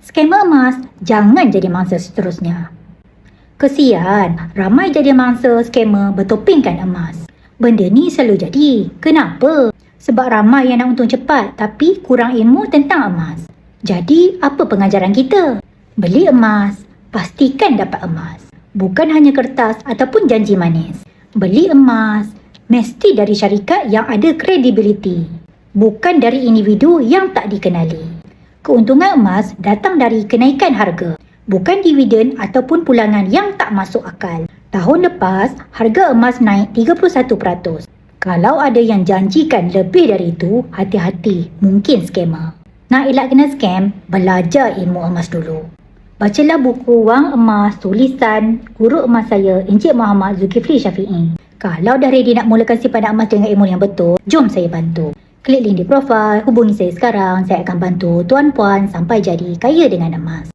Skamer emas jangan jadi mangsa seterusnya. Kesian, ramai jadi mangsa skamer bertopengkan emas. Benda ni selalu jadi. Kenapa? Sebab ramai yang nak untung cepat tapi kurang ilmu tentang emas. Jadi, apa pengajaran kita? Beli emas, pastikan dapat emas. Bukan hanya kertas ataupun janji manis. Beli emas, mesti dari syarikat yang ada kredibiliti. Bukan dari individu yang tak dikenali. Keuntungan emas datang dari kenaikan harga. Bukan dividen ataupun pulangan yang tak masuk akal. Tahun lepas, harga emas naik 31%. Kalau ada yang janjikan lebih dari itu, hati-hati, mungkin skamer. Nak elak kena scam, belajar ilmu emas dulu. Bacalah buku Wang Emas tulisan guru emas saya, Encik Muhammad Zulkifli Syafi'i. Kalau dah ready nak mulakan simpanan emas dengan ilmu yang betul, jom saya bantu. Klik link di profil, hubungi saya sekarang, saya akan bantu tuan-puan sampai jadi kaya dengan emas.